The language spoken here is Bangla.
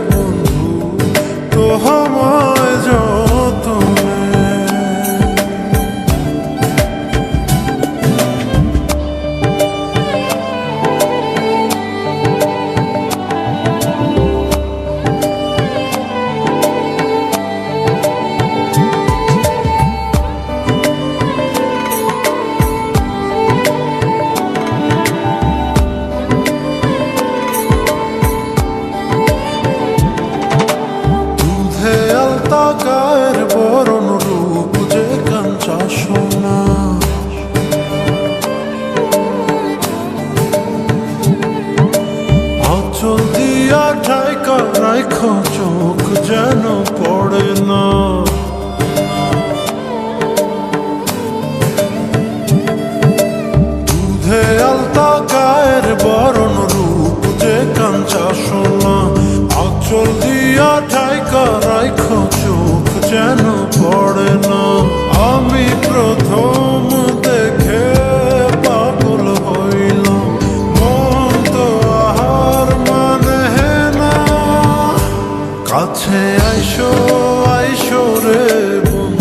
বন্ধু তোমায় যতনে। গায়ের বরণ রূপ যে কাঞ্চা সোনা, আঁচল দিয়া ঠাইকা রাইখ চোখ যেন পড়ে না। দুধে আলতা গায়ের বরণ রূপ যে কাঞ্চা সোনা, আঁচল দিয়া ঠাইকা রাইখ চোখ যেন পড়ে না। আমি প্রথম দেখে পাগল হইলাম, মন তো আহার মানে না। কাছে আইসো আইসো রে বন্ধু